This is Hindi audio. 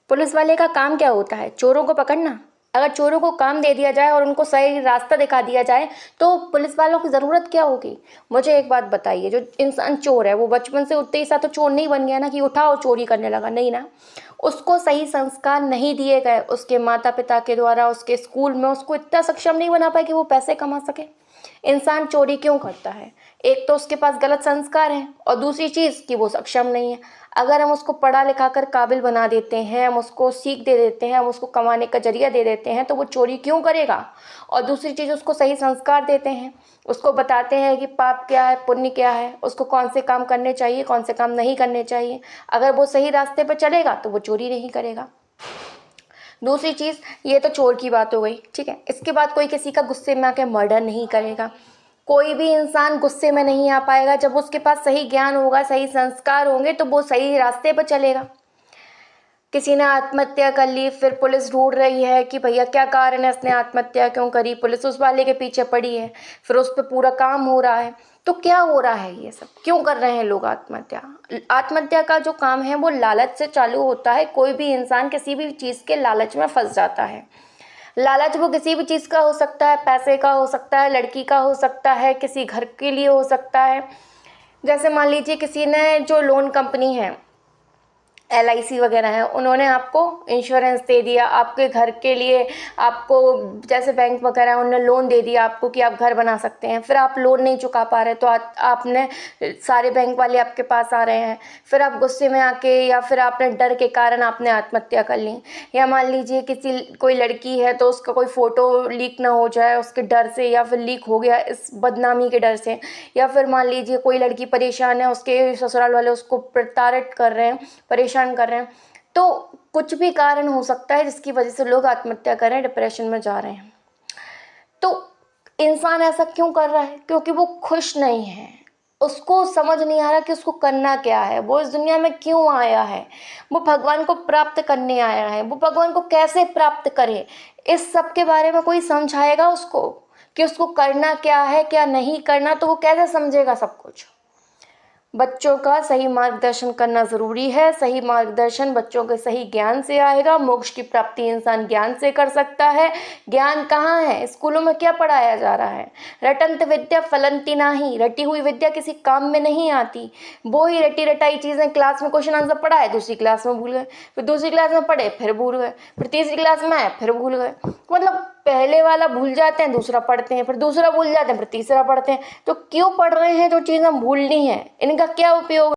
पुलिस वाले का काम क्या होता है? चोरों को पकड़ना। अगर चोरों को काम दे दिया जाए और उनको सही रास्ता दिखा दिया जाए तो पुलिस वालों की ज़रूरत क्या होगी? मुझे एक बात बताइए, जो इंसान चोर है वो बचपन से उठते ही साथ तो चोर नहीं बन गया ना कि उठा और चोरी करने लगा, नहीं ना। उसको सही संस्कार नहीं दिए गए, उसके माता पिता के द्वारा, उसके स्कूल में उसको इतना सक्षम नहीं बना पाए कि वो पैसे कमा सके। इंसान चोरी क्यों करता है? एक तो उसके पास गलत संस्कार हैं और दूसरी चीज़ कि वो सक्षम नहीं है। अगर हम उसको पढ़ा लिखा कर काबिल बना देते हैं, हम उसको सीख दे देते हैं, हम उसको कमाने का जरिया दे देते हैं तो वो चोरी क्यों करेगा? और दूसरी चीज़, उसको सही संस्कार देते हैं, उसको बताते हैं कि पाप क्या है, पुण्य क्या है, उसको कौन से काम करने चाहिए, कौन से काम नहीं करने चाहिए। अगर वो सही रास्ते पर चलेगा तो वो चोरी नहीं करेगा। दूसरी चीज़, ये तो चोर की बात हो गई, ठीक है। इसके बाद कोई किसी का गुस्से में आके मर्डर नहीं करेगा। कोई भी इंसान गुस्से में नहीं आ पाएगा। जब उसके पास सही ज्ञान होगा, सही संस्कार होंगे तो वो सही रास्ते पर चलेगा। किसी ने आत्महत्या कर ली, फिर पुलिस ढूंढ रही है कि भैया क्या कारण है, इसने आत्महत्या क्यों करी, पुलिस उस वाले के पीछे पड़ी है, फिर उस पर पूरा काम हो रहा है। तो क्या हो रहा है, ये सब क्यों कर रहे हैं लोग आत्महत्या? आत्महत्या का जो काम है वो लालच से चालू होता है। कोई भी इंसान किसी भी चीज़ के लालच में फंस जाता है। लालच वो किसी भी चीज़ का हो सकता है, पैसे का हो सकता है, लड़की का हो सकता है, किसी घर के लिए हो सकता है। जैसे मान लीजिए किसी ने, जो लोन कंपनी है, LIC वगैरह है, उन्होंने आपको इंश्योरेंस दे दिया आपके घर के लिए, आपको जैसे बैंक वगैरह उन्होंने लोन दे दिया आपको कि आप घर बना सकते हैं। फिर आप लोन नहीं चुका पा रहे तो आपने, सारे बैंक वाले आपके पास आ रहे हैं, फिर आप गुस्से में आके या फिर आपने डर के कारण आपने आत्महत्या कर ली। या मान लीजिए कोई लड़की है तो उसका कोई फ़ोटो लीक ना हो जाए उसके डर से, या फिर लीक हो गया इस बदनामी के डर से। या फिर मान लीजिए कोई लड़की परेशान है, उसके ससुराल वाले उसको प्रताड़ित कर रहे हैं, परेशान कर रहे हैं। तो कुछ भी कारण हो सकता है जिसकी वजह से लोग आत्महत्या कर रहे हैं, डिप्रेशन में जा रहे हैं। तो इंसान ऐसा क्यों कर रहा है? क्योंकि वो खुश नहीं है। उसको समझ नहीं आ रहा कि उसको करना क्या है, वो इस दुनिया में क्यों आया है, वो भगवान को प्राप्त करने आया है, वो भगवान को कैसे प्राप्त करे, इस सब के बारे में कोई समझाएगा उसको कि उसको करना क्या है, क्या नहीं करना, तो वो कैसे समझेगा सब कुछ? बच्चों का सही मार्गदर्शन करना ज़रूरी है। सही मार्गदर्शन बच्चों के सही ज्ञान से आएगा। मोक्ष की प्राप्ति इंसान ज्ञान से कर सकता है। ज्ञान कहाँ है? स्कूलों में क्या पढ़ाया जा रहा है? रटंत विद्या फलंती नाही। रटी हुई विद्या किसी काम में नहीं आती। वो ही रटी रटाई चीज़ें क्लास में क्वेश्चन आंसर पढ़ाए, दूसरी क्लास में भूल गए, फिर दूसरी क्लास में पढ़े फिर भूल गए, फिर तीसरी क्लास में आए फिर भूल गए। मतलब पहले वाला भूल जाते हैं, दूसरा पढ़ते हैं, फिर दूसरा भूल जाते हैं, फिर तीसरा पढ़ते हैं। तो क्यों पढ़ रहे हैं जो चीज़ हम भूलनी है? इनका क्या उपयोग?